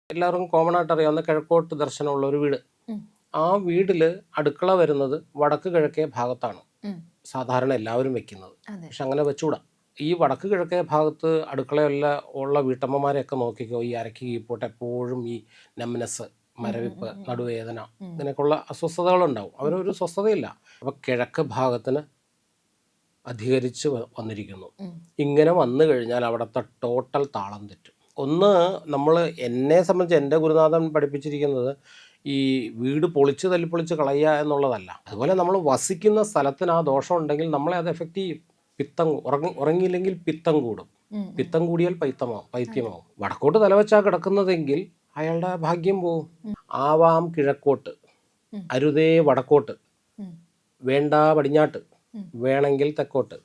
എല്ലാവർക്കും കോമൺ ആയിട്ട് അറിയാവുന്ന കിഴക്കോട്ട് ദർശനമുള്ള ഒരു വീട്. ഉം. ആ വീട്ടില് അടുക്കള വരുന്നത് വടക്ക് കിഴക്കേ ഭാഗത്താണ് ഉം. സാധാരണ എല്ലാവരും വെക്കുന്നത്. അതെ. പക്ഷെ അങ്ങനെ വെച്ചുകൂടാ. ഈ വടക്ക് കിഴക്കേ ഭാഗത്ത് അടുക്കളയെല്ലാം ഉള്ള വീട്ടമ്മമാരെയൊക്കെ നോക്കിക്കോ, ഈ അരക്ക് കീപ്പോട്ട് എപ്പോഴും ഈ നെമ്നസ്, മരവിപ്പ്, നടുവേദന, ഇതിനൊക്കെയുള്ള അസ്വസ്ഥതകളുണ്ടാവും. അവരൊരു സ്വസ്ഥതയില്ല. അപ്പൊ കിഴക്ക് ഭാഗത്തിന് അധികരിച്ച് വന്നിരിക്കുന്നു. ഇങ്ങനെ വന്നു കഴിഞ്ഞാൽ അവിടുത്തെ ടോട്ടൽ താളം തെറ്റും. ഒന്ന്, നമ്മൾ എന്നെ സംബന്ധിച്ച് എൻ്റെ ഗുരുനാഥൻ പഠിപ്പിച്ചിരിക്കുന്നത് ഈ വീട് പൊളിച്ച് തല്ലിപ്പൊളിച്ച് കളയുക എന്നുള്ളതല്ല. അതുപോലെ നമ്മൾ വസിക്കുന്ന സ്ഥലത്തിന് ആ ദോഷം ഉണ്ടെങ്കിൽ നമ്മളെ അത് എഫക്റ്റ് ചെയ്യും. പിത്തം ഉറങ്ങിയില്ലെങ്കിൽ പിത്തം കൂടും. പിത്തം കൂടിയാൽ പൈത്യമാവും. വടക്കോട്ട് തലവെച്ചാ കിടക്കുന്നതെങ്കിൽ അയാളുടെ ഭാഗ്യം പോവും. ആവാം കിഴക്കോട്ട്, അരുതേ വടക്കോട്ട്, വേണ്ട പടിഞ്ഞാട്ട്, വേണമെങ്കിൽ തെക്കോട്ട്.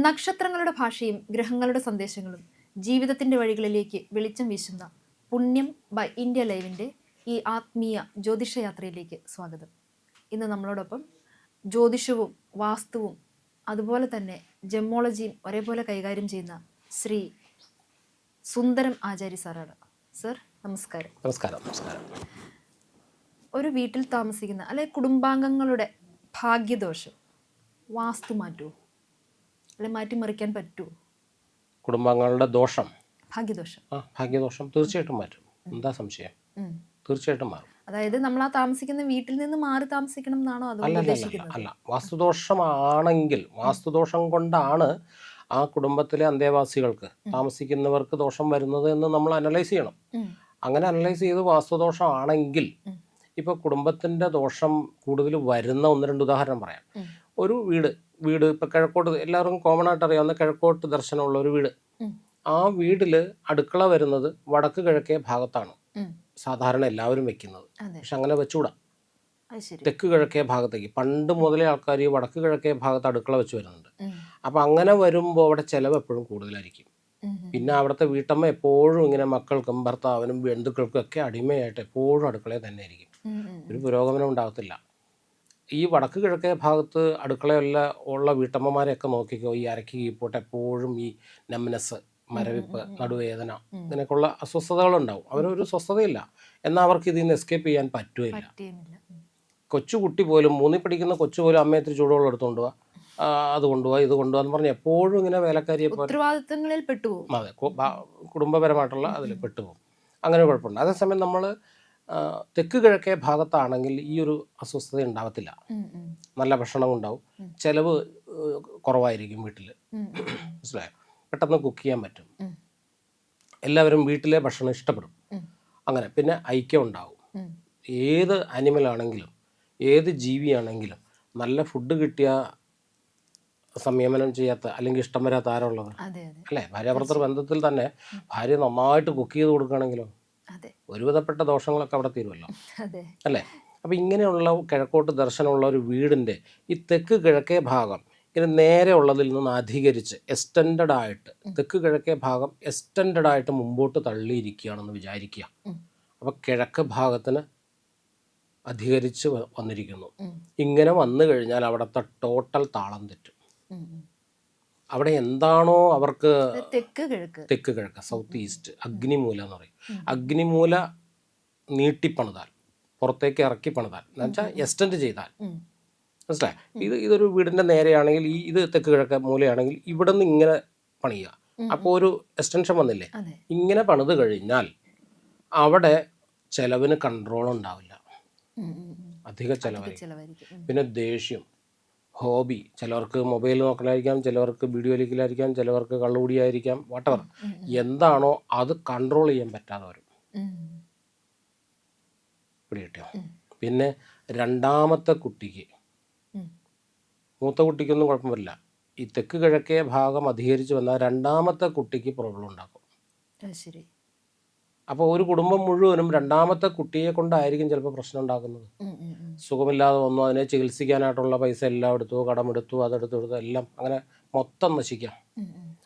നക്ഷത്രങ്ങളുടെ ഭാഷയും ഗ്രഹങ്ങളുടെ സന്ദേശങ്ങളും ജീവിതത്തിന്റെ വഴികളിലേക്ക് വെളിച്ചം വീശുന്ന പുണ്യം ബൈ ഇന്ത്യ ലൈവിന്റെ ഈ ആത്മീയ ജ്യോതിഷയാത്രയിലേക്ക് സ്വാഗതം. ഇന്ന് നമ്മളോടൊപ്പം ജ്യോതിഷവും വാസ്തുവും അതുപോലെ തന്നെ ജെമ്മോളജിയും ഒരേപോലെ കൈകാര്യം ചെയ്യുന്ന ശ്രീ സുന്ദരം ആചാര്യ സാറാണ്. സർ, നമസ്കാരം. നമസ്കാരം. നമസ്കാരം. ഒരു വീട്ടിൽ താമസിക്കുന്ന അല്ലെ കുടുംബാംഗങ്ങളുടെ ഭാഗ്യദോഷം വാസ്തു മാറ്റുമോ, അല്ലെ മാറ്റിമറിക്കാൻ പറ്റുമോ? കുടുംബാംഗങ്ങളുടെ ദോഷം, ഭാഗ്യദോഷം തീർച്ചയായിട്ടും മാറ്റും. എന്താ സംശയം? തീർച്ചയായിട്ടും മാറും. അതായത് നമ്മൾ ആ താമസിക്കുന്ന വീട്ടിൽ നിന്ന് മാറി താമസിക്കണം എന്നാണോ അതുകൊണ്ട് ഉദ്ദേശിക്കുന്നത്? അല്ല, വാസ്തുദോഷമാണെങ്കിൽ, വാസ്തുദോഷം കൊണ്ടാണ് ആ കുടുംബത്തിലെ അന്തേവാസികൾക്ക്, താമസിക്കുന്നവർക്ക് ദോഷം വരുന്നത് എന്ന് നമ്മൾ അനലൈസ് ചെയ്യണം. അങ്ങനെ അനലൈസ് ചെയ്ത് വാസ്തുദോഷമാണെങ്കിൽ, ഇപ്പൊ കുടുംബത്തിന്റെ ദോഷം കൂടുതൽ വരുന്ന ഒന്ന് രണ്ട് ഉദാഹരണം പറയാം. ഒരു വീട് ഇപ്പൊ കിഴക്കോട്ട്, എല്ലാവർക്കും കോമൺ ആയിട്ട് അറിയാവുന്ന കിഴക്കോട്ട് ദർശനമുള്ള ഒരു വീട്. ആ വീട്ടില് അടുക്കള വരുന്നത് വടക്ക് കിഴക്കേ ഭാഗത്താണ് സാധാരണ എല്ലാവരും വെക്കുന്നത്. പക്ഷെ അങ്ങനെ വെച്ചുകൂടാ. തെക്ക് കിഴക്കേ ഭാഗത്തേക്ക് പണ്ട് മുതലേ ആൾക്കാർ ഈ വടക്ക് കിഴക്കേ ഭാഗത്ത് അടുക്കള വെച്ച് വരുന്നുണ്ട്. അപ്പൊ അങ്ങനെ വരുമ്പോൾ അവിടെ ചെലവ് എപ്പോഴും കൂടുതലായിരിക്കും. പിന്നെ അവിടുത്തെ വീട്ടമ്മ എപ്പോഴും ഇങ്ങനെ മക്കൾക്കും ഭർത്താവിനും ബന്ധുക്കൾക്കും ഒക്കെ അടിമയായിട്ട് എപ്പോഴും അടുക്കളയിൽ തന്നെ ആയിരിക്കും. ഒരു പുരോഗമനം ഉണ്ടാകത്തില്ല. ഈ വടക്ക് കിഴക്കേ ഭാഗത്ത് അടുക്കളയെല്ലാം ഉള്ള വീട്ടമ്മമാരെയൊക്കെ നോക്കിക്കോ, ഈ അരക്ക് കീപ്പോട്ട് എപ്പോഴും ഈ നെമ്നസ്, മരവിപ്പ്, നടുവേദന, ഇതിനൊക്കെയുള്ള അസ്വസ്ഥതകളുണ്ടാവും. അവരൊരു സ്വസ്ഥതയില്ല. എന്നാൽ അവർക്ക് ഇതിൽ നിന്ന് എസ്കേപ്പ് ചെയ്യാൻ പറ്റുകയില്ല. കൊച്ചുകുട്ടി പോലും, 3ൽ പഠിക്കുന്ന കൊച്ചു പോലും അമ്മയത്തിരി ചൂടുവെള്ളം എടുത്തുകൊണ്ട് പോവാ, അത് കൊണ്ടുപോവാ, ഇത് കൊണ്ടുപോകാന്ന് പറഞ്ഞ് എപ്പോഴും ഇങ്ങനെ വേലക്കാരിയെ പോലെ ഉത്തരവാദിത്തങ്ങളിൽ പെട്ടുപോകും. അതെ, കുടുംബപരമായിട്ടുള്ള അതിൽ പെട്ടുപോകും. അങ്ങനെ കുഴപ്പമുണ്ട്. അതേസമയം നമ്മൾ തെക്ക് കിഴക്കേ ഭാഗത്താണെങ്കിൽ ഈ ഒരു അസ്വസ്ഥത ഉണ്ടാകത്തില്ല. നല്ല ഭക്ഷണം ഉണ്ടാവും, ചെലവ് കുറവായിരിക്കും വീട്ടിൽ. മനസ്സിലായോ? പെട്ടെന്ന് കുക്ക് ചെയ്യാൻ പറ്റും, എല്ലാവരും വീട്ടിലെ ഭക്ഷണം ഇഷ്ടപ്പെടും. അങ്ങനെ പിന്നെ ഐക്യം ഉണ്ടാവും. ഏത് ആനിമൽ ആണെങ്കിലും ഏത് ജീവിയാണെങ്കിലും നല്ല ഫുഡ് കിട്ടിയ സംയമനം ചെയ്യാത്ത അല്ലെങ്കിൽ ഇഷ്ടം വരാത്ത ആരുള്ളത്? അല്ലേ? ഭാര്യാഭർത്തൃ ബന്ധത്തിൽ തന്നെ ഭാര്യ നന്നായിട്ട് കുക്ക് ചെയ്ത് കൊടുക്കുകയാണെങ്കിലോ ഒരുവിധപ്പെട്ട ദോഷങ്ങളൊക്കെ അവിടെ തീരുമല്ലോ, അല്ലേ? അപ്പം ഇങ്ങനെയുള്ള കിഴക്കോട്ട് ദർശനമുള്ള ഒരു വീടിൻ്റെ ഈ തെക്ക് കിഴക്കേ ഭാഗം ഇങ്ങനെ നേരെ ഉള്ളതിൽ നിന്ന് അധികരിച്ച് എക്സ്റ്റൻഡഡ് ആയിട്ട്, തെക്ക് കിഴക്കേ ഭാഗം എക്സ്റ്റൻഡഡ് ആയിട്ട് മുമ്പോട്ട് തള്ളിയിരിക്കുകയാണെന്ന് വിചാരിക്കുക. അപ്പം കിഴക്ക് ഭാഗത്തിന് അധികരിച്ച് വന്നിരിക്കുന്നു. ഇങ്ങനെ വന്നു കഴിഞ്ഞാൽ അവിടുത്തെ ടോട്ടൽ താളം തെറ്റും. അവിടെ എന്താണോ അവർക്ക് തെക്ക് കിഴക്ക്, സൗത്ത് ഈസ്റ്റ്, അഗ്നിമൂല എന്ന് പറയും. അഗ്നിമൂല നീട്ടിപ്പണിതാൽ, പുറത്തേക്ക് ഇറക്കി പണിതാൽ, എന്ന് വെച്ചാൽ എക്സ്റ്റെൻഡ് ചെയ്താൽ, മനസ്സിലായി? ഇതൊരു വീടിൻ്റെ നേരെയാണെങ്കിൽ, ഇത് തെക്ക് കിഴക്ക് മൂലയാണെങ്കിൽ ഇവിടെ നിന്ന് ഇങ്ങനെ പണിയുക. അപ്പോൾ ഒരു എക്സ്റ്റൻഷൻ വന്നില്ലേ? ഇങ്ങനെ പണിത് കഴിഞ്ഞാൽ അവിടെ ചെലവിന് കൺട്രോൾ ഉണ്ടാവില്ല, അധിക ചെലവായിരിക്കും. പിന്നെ ദേഷ്യം, ഹോബി, ചിലവർക്ക് മൊബൈൽ നോക്കലായിരിക്കാം, ചിലവർക്ക് വീഡിയോ കളിക്കലായിരിക്കാം, ചിലവർക്ക് കള്ളുകൂടിയായിരിക്കാം, വാട്ടവർ. എന്താണോ അത് കൺട്രോൾ ചെയ്യാൻ പറ്റാതെ വരും. പിടികിട്ടിയോ? പിന്നെ രണ്ടാമത്തെ കുട്ടിക്ക്, മൂത്ത കുട്ടിക്കൊന്നും കുഴപ്പം വരില്ല. ഈ തെക്ക് കിഴക്കേ ഭാഗം അധികരിച്ച് വന്നാൽ രണ്ടാമത്തെ കുട്ടിക്ക് പ്രോബ്ലം ഉണ്ടാക്കും. അപ്പോൾ ഒരു കുടുംബം മുഴുവനും രണ്ടാമത്തെ കുട്ടിയെ കൊണ്ടായിരിക്കും ചിലപ്പോൾ പ്രശ്നം ഉണ്ടാക്കുന്നത്. സുഖമില്ലാതെ വന്നു, അതിനെ ചികിത്സിക്കാനായിട്ടുള്ള പൈസ എല്ലാം എടുത്തു, കടമെടുത്തു, അതെടുത്തു എല്ലാം അങ്ങനെ മൊത്തം നശിക്കാം.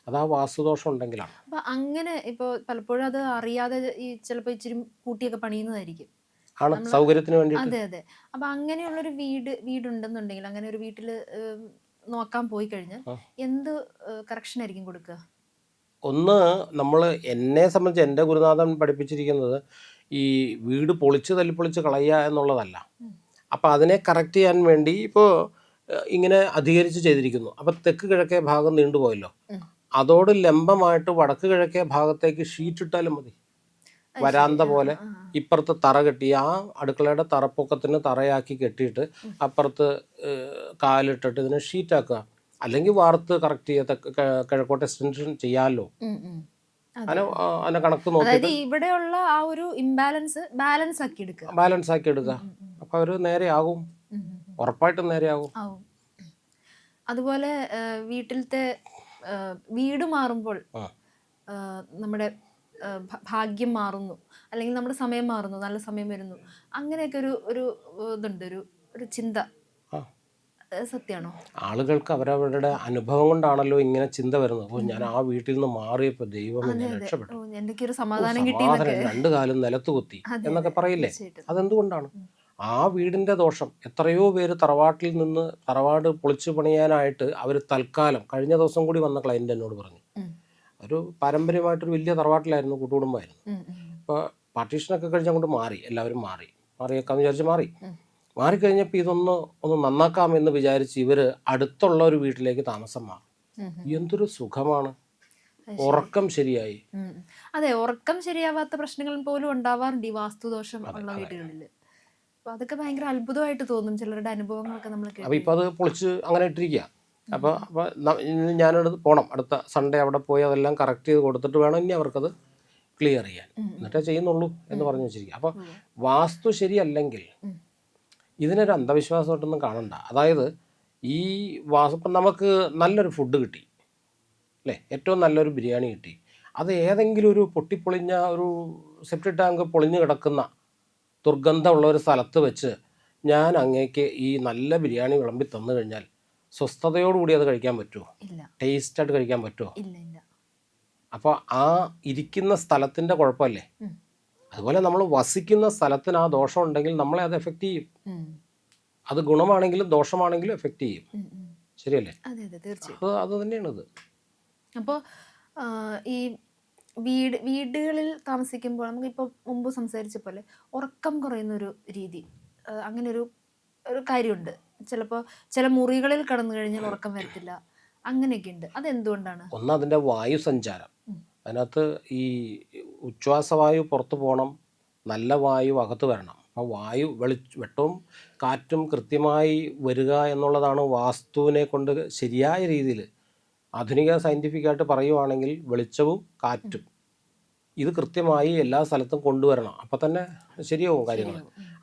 അതാ വാസ്തുദോഷം ഉണ്ടെങ്കിലാണ്. അപ്പൊ അങ്ങനെ ഇപ്പോൾ പലപ്പോഴും അത് അറിയാതെ ഈ ചിലപ്പോൾ ഇച്ചിരി കൂട്ടിയൊക്കെ പണിയുന്നതായിരിക്കും, ആണ് സൗകര്യത്തിന് വേണ്ടി. അതെ. അപ്പൊ അങ്ങനെയുള്ളൊരു വീടുണ്ടെന്നുണ്ടെങ്കിൽ, അങ്ങനെ ഒരു വീട്ടിൽ നോക്കാൻ പോയി കഴിഞ്ഞാൽ എന്ത് കറക്ഷൻ ആയിരിക്കും കൊടുക്കുക? ഒന്ന് നമ്മൾ എന്നെ സംബന്ധിച്ച് എൻ്റെ ഗുരുനാഥൻ പഠിപ്പിച്ചിരിക്കുന്നത് ഈ വീട് പൊളിച്ച് തല്ലിപ്പൊളിച്ച് കളയുക എന്നുള്ളതല്ല. അപ്പോൾ അതിനെ കറക്റ്റ് ചെയ്യാൻ വേണ്ടി ഇപ്പോൾ ഇങ്ങനെ അധികരിച്ച് ചെയ്തിരിക്കുന്നു. അപ്പോൾ തെക്ക് കിഴക്കേ ഭാഗം നീണ്ടുപോയല്ലോ, അതോട് ലംബമായിട്ട് വടക്ക് കിഴക്കേ ഭാഗത്തേക്ക് ഷീറ്റ് ഇട്ടാലും മതി. വരാന്ത പോലെ ഇപ്പുറത്ത് തറ കെട്ടി ആ അടുക്കളയുടെ തറപ്പൊക്കത്തിന് തറയാക്കി കെട്ടിയിട്ട് അപ്പുറത്ത് കാലിട്ടിട്ട് ഇതിനെ ഷീറ്റാക്കുക. അല്ലെങ്കിൽ വാർത്ത് കറക്റ്റ് ചെയ്യുക, കിഴക്കോട്ട് എക്സ്റ്റൻഷൻ ചെയ്യാമല്ലോ. അതിനെ കണക്ക് നോക്കി ഇവിടെയുള്ള ആ ഒരു ഇംബാലൻസ് ബാലൻസ് ആക്കി എടുക്കുക. അപ്പൊ അവര് നേരെയാകും, ഉറപ്പായിട്ടും നേരെയാകും. അതുപോലെ വീട്ടിലത്തെ വീട് മാറുമ്പോൾ നമ്മുടെ ഭാഗ്യം മാറുന്നു, അല്ലെങ്കിൽ നമ്മുടെ സമയം മാറുന്നു, നല്ല സമയം വരുന്നു, അങ്ങനെയൊക്കെ ഒരു ഇതുണ്ട്, ഒരു ചിന്ത. സത്യമാണോ? ആളുകൾക്ക് അവരവരുടെ അനുഭവം കൊണ്ടാണല്ലോ ഇങ്ങനെ ചിന്ത വരുന്നത്. അപ്പോൾ ഞാൻ ആ വീട്ടിൽ നിന്ന് മാറിയപ്പോ ദൈവം എന്നെ രക്ഷപ്പെട്ടു, എന്തൊക്കെ സമാധാനം കിട്ടി, രണ്ടു കാലം നിലത്ത് കുത്തി എന്നൊക്കെ പറയില്ലേ? അതെന്തുകൊണ്ടാണ്? ആ വീടിന്റെ ദോഷം. എത്രയോ പേര് തറവാട് പൊളിച്ചു പണിയാനായിട്ട് അവർ തൽക്കാലം, കഴിഞ്ഞ ദിവസം കൂടി വന്ന ക്ലയന്റ് എന്നോട് പറഞ്ഞു, ഒരു പാരമ്പര്യമായിട്ടൊരു വലിയ തറവാട്ടിലായിരുന്നു, കൂട്ടുകുടുംബമായിരുന്നു. അപ്പോൾ പാർട്ടീഷനൊക്കെ കഴിഞ്ഞ് അങ്ങോട്ട് മാറി, എല്ലാവരും മാറിയേക്കാന്ന് വിചാരിച്ച് മാറിക്കഴിഞ്ഞപ്പോൾ ഇതൊന്ന് നന്നാക്കാമെന്ന് വിചാരിച്ച് ഇവർ അടുത്തുള്ള ഒരു വീട്ടിലേക്ക് താമസം മാറും. എന്തൊരു സുഖമാണ്, ഉറക്കം ശരിയായി. അതെ, ഉറക്കം ശരിയാവാത്ത പ്രശ്നങ്ങൾ പോലും ഉണ്ടാവാറുണ്ട് ഈ വാസ്തുദോഷം ഉള്ള വീടുകളിൽ. അപ്പൊ അതൊക്കെ ഭയങ്കര അത്ഭുതമായിട്ട് തോന്നും, ചിലരുടെ അനുഭവങ്ങളൊക്കെ നമ്മൾ കേൾക്കും. അപ്പോൾ ഇപ്പം അത് പൊളിച്ച് അങ്ങനെ ഇട്ടിരിക്കുക. അപ്പോൾ ഞാനത് പോകണം, അടുത്ത സൺഡേ അവിടെ പോയി അതെല്ലാം കറക്റ്റ് ചെയ്ത് കൊടുത്തിട്ട് വേണം ഇനി അവർക്കത് ക്ലിയർ ചെയ്യാൻ, എന്നിട്ടേ ചെയ്യുന്നുള്ളൂ എന്ന് പറഞ്ഞു വെച്ചിരിക്കുക. അപ്പോൾ വാസ്തു ശരിയല്ലെങ്കിൽ ഇതിനൊരു അന്ധവിശ്വാസമായിട്ടൊന്നും കാണണ്ട. അതായത് ഈ ഇപ്പം നമുക്ക് നല്ലൊരു ഫുഡ് കിട്ടി അല്ലേ, ഏറ്റവും നല്ലൊരു ബിരിയാണി കിട്ടി, അത് ഏതെങ്കിലും ഒരു പൊട്ടിപ്പൊളിഞ്ഞ ഒരു സെപ്റ്റിക് ടാങ്ക് പൊളിഞ്ഞു കിടക്കുന്ന ദുർഗന്ധമുള്ള ഒരു സ്ഥലത്ത് വെച്ച് ഞാൻ അങ്ങേക്ക് ഈ നല്ല ബിരിയാണി വിളമ്പി തന്നു കഴിഞ്ഞാൽ സ്വസ്ഥതയോടുകൂടി അത് കഴിക്കാൻ പറ്റുമോ? ടേസ്റ്റായിട്ട് കഴിക്കാൻ പറ്റുമോ? അപ്പോൾ ആ ഇരിക്കുന്ന സ്ഥലത്തിൻ്റെ കുഴപ്പമല്ലേ? അതുപോലെ നമ്മൾ വസിക്കുന്ന സ്ഥലത്തിന് ആ ദോഷം ഉണ്ടെങ്കിൽ നമ്മളെ അത് എഫക്റ്റ് ചെയ്യും. അത് ഗുണമാണെങ്കിലും ദോഷമാണെങ്കിലും എഫക്റ്റ് ചെയ്യും. ശരിയല്ലേ? അത് തന്നെയാണിത്. അപ്പോൾ ഈ വീടുകളിൽ താമസിക്കുമ്പോൾ നമുക്കിപ്പോൾ മുമ്പ് സംസാരിച്ച പോലെ ഉറക്കം കുറയുന്ന ഒരു രീതി, അങ്ങനെ ഒരു കാര്യമുണ്ട്. ചിലപ്പോൾ ചില മുറികളിൽ കടന്നു കഴിഞ്ഞാൽ ഉറക്കം വരത്തില്ല, അങ്ങനെയൊക്കെ ഉണ്ട്. അതെന്തുകൊണ്ടാണ്? ഒന്ന് അതിൻ്റെ വായു സഞ്ചാരം. അതിനകത്ത് ഈ ഉച്ഛ്വാസവായു പുറത്തു പോകണം, നല്ല വായു അകത്ത് വരണം. അപ്പോൾ വെട്ടവും കാറ്റും കൃത്യമായി വരിക എന്നുള്ളതാണ് വാസ്തുവിനെ കൊണ്ട് ശരിയായ രീതിയിൽ ആധുനിക സയൻറ്റിഫിക്കായിട്ട് പറയുവാണെങ്കിൽ വെളിച്ചവും കാറ്റും ഇത് കൃത്യമായി എല്ലാ സ്ഥലത്തും കൊണ്ടുവരണം. അപ്പം തന്നെ ശരിയാവും കാര്യങ്ങൾ.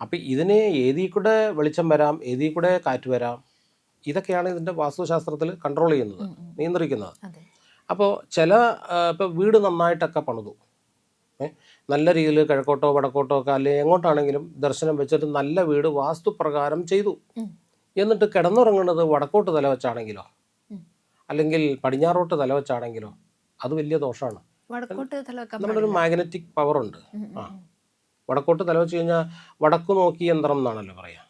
അപ്പം ഇതിനെ ഏതിൽ കൂടെ വെളിച്ചം വരാം, ഏതിൽ കൂടെ കാറ്റ് വരാം, ഇതൊക്കെയാണ് ഇതിൻ്റെ വാസ്തുശാസ്ത്രത്തിൽ കൺട്രോൾ ചെയ്യുന്നത്, നിയന്ത്രിക്കുന്നത്. അപ്പോൾ ഇപ്പോൾ വീട് നന്നായിട്ടൊക്കെ പണിതു, നല്ല രീതിയിൽ കിഴക്കോട്ടോ വടക്കോട്ടോ ഒക്കെ അല്ലെങ്കിൽ എങ്ങോട്ടാണെങ്കിലും ദർശനം വെച്ചിട്ട് നല്ല വീട് വാസ്തുപ്രകാരം ചെയ്തു, എന്നിട്ട് കിടന്നുറങ്ങുന്നത് വടക്കോട്ട് തല വെച്ചാണെങ്കിലോ അല്ലെങ്കിൽ പടിഞ്ഞാറോട്ട് തല വെച്ചാണെങ്കിലോ അത് വലിയ ദോഷമാണ്. നമ്മുടെ ഒരു മാഗ്നറ്റിക് പവർ ഉണ്ട്. വടക്കോട്ട് തല വെച്ച് കഴിഞ്ഞാൽ വടക്ക് നോക്കി യന്ത്രം എന്നാണല്ലോ പറയാ,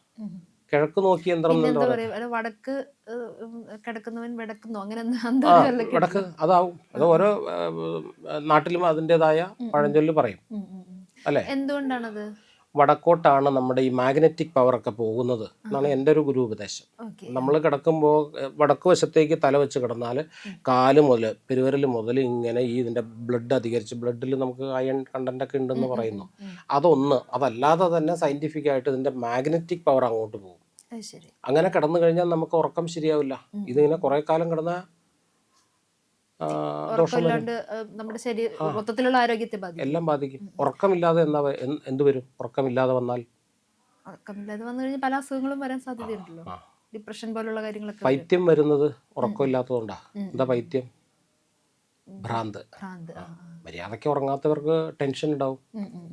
കിഴക്ക് നോക്കി യന്ത്രം വടക്ക് വടക്ക് അതാവും. അത് ഓരോ നാട്ടിലും അതിൻ്റെതായ പഴഞ്ചൊല്ല് പറയും അല്ലേ. എന്തുകൊണ്ടാണത്? വടക്കോട്ടാണ് നമ്മുടെ ഈ മാഗ്നറ്റിക് പവർ ഒക്കെ പോകുന്നത് എന്നാണ് എൻ്റെ ഒരു ഗുരു ഉപദേശം. നമ്മൾ കിടക്കുമ്പോൾ വടക്ക് വശത്തേക്ക് തല വെച്ച് കിടന്നാൽ കാല് മുതൽ പെരുവിരൽ മുതൽ ഇങ്ങനെ ഈ ഇതിൻ്റെ ബ്ലഡ് അധികരിച്ച്, ബ്ലഡിൽ നമുക്ക് അയൺ കണ്ടന്റ് ഒക്കെ ഉണ്ടെന്ന് പറയുന്നു. അതല്ലാതെ തന്നെ സയൻറ്റിഫിക് ആയിട്ട് ഇതിൻ്റെ മാഗ്നറ്റിക് പവർ അങ്ങോട്ട് പോകും. അങ്ങനെ കിടന്നു കഴിഞ്ഞാൽ നമുക്ക് ഉറക്കം ശരിയാവില്ല. ഇതിങ്ങനെ കുറെ കാലം കിടന്നാൽ എല്ലാം ബാധിക്കും. ഉറക്കമില്ലാതെ എന്ത് വരും? ഉറക്കമില്ലാതെ വന്നാൽ പല അസുഖങ്ങളും വരാൻ സാധ്യതയുണ്ടല്ലോ, ഡിപ്രഷൻ പോലുള്ള കാര്യങ്ങളൊക്കെ. പൈത്യം വരുന്നത് ഉറക്കമില്ലാത്തതുകൊണ്ടാ. എന്താ പൈത്യം? ഭ്രാന്ത്. മര്യാദയ്ക്ക് ഉറങ്ങാത്തവർക്ക് ടെൻഷൻ ഉണ്ടാവും,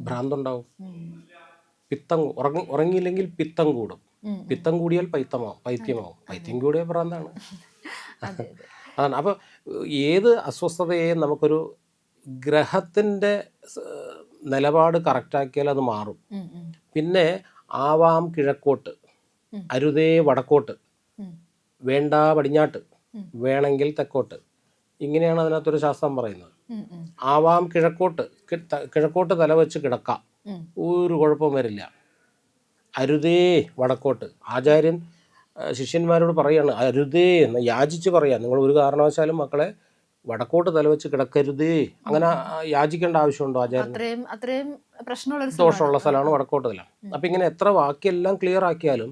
ഭ്രാന്തുണ്ടാവും. ഉറങ്ങിയില്ലെങ്കിൽ പിത്തം കൂടും, പിത്തം കൂടിയാൽ പൈത്യമാവും, പൈത്യം കൂടിയ ഭ്രാന്താണ്. അതാണ്. അപ്പോൾ ഏത് അസ്വസ്ഥതയെയും നമുക്കൊരു ഗ്രഹത്തിൻ്റെ നിലപാട് കറക്റ്റാക്കിയാൽ അത് മാറും. പിന്നെ ആവാം കിഴക്കോട്ട്, അരുതേ വടക്കോട്ട്, വേണ്ട പടിഞ്ഞാട്ട്, വേണമെങ്കിൽ തെക്കോട്ട് ഇങ്ങനെയാണ് അതിനകത്തൊരു ശാസ്ത്രം പറയുന്നത്. ഉം, ഉം, ആവാം കിഴക്കോട്ട്, കിഴക്കോട്ട് തല വെച്ച് കിടക്കാം, ഉം. ഒരു കുഴപ്പവും വരില്ല. അരുതേ വടക്കോട്ട്. ആചാര്യൻ ശിഷ്യന്മാരോട് പറയാണ് അരുതേ എന്ന് യാചിച്ച് പറയാം, നിങ്ങൾ ഒരു കാരണവശാലും മക്കളെ വടക്കോട്ട് തലവെച്ച് കിടക്കരുതേ. അങ്ങനെ യാചിക്കേണ്ട ആവശ്യമുണ്ടോ ആചാര്യന്? അത്രയും അത്രയും പ്രശ്നമുള്ളൊരു ദോഷമുള്ള സ്ഥലമാണ് വടക്കോട്ട് തല. അപ്പം ഇങ്ങനെ എത്ര വാക്കിയെല്ലാം ക്ലിയർ ആക്കിയാലും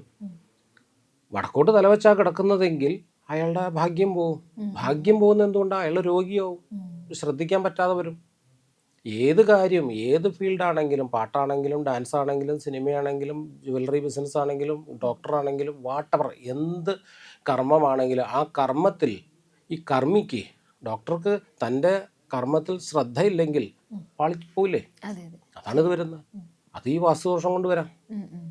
വടക്കോട്ട് തലവെച്ചാൽ കിടക്കുന്നതെങ്കിൽ അയാളുടെ ഭാഗ്യം പോവും. ഭാഗ്യം പോകുന്ന എന്തുകൊണ്ടാണ്? അയാൾ രോഗിയാവും, ശ്രദ്ധിക്കാൻ പറ്റാതെ വരും. ഏത് കാര്യം, ഏത് ഫീൽഡാണെങ്കിലും, പാട്ടാണെങ്കിലും ഡാൻസ് ആണെങ്കിലും സിനിമയാണെങ്കിലും ജുവലറി ബിസിനസ് ആണെങ്കിലും ഡോക്ടറാണെങ്കിലും വാട്ടവർ, എന്ത് കർമ്മമാണെങ്കിലും ആ കർമ്മത്തിൽ ഈ കർമ്മിക്ക്, ഡോക്ടർക്ക് തൻ്റെ കർമ്മത്തിൽ ശ്രദ്ധയില്ലെങ്കിൽ പാളിപ്പോയില്ലേ? അതെ അതെ. അതാണിത് വരുന്നത്. അത് ഈ വാസ്തുദോഷം കൊണ്ട് വരാം. ഉം, ഉം.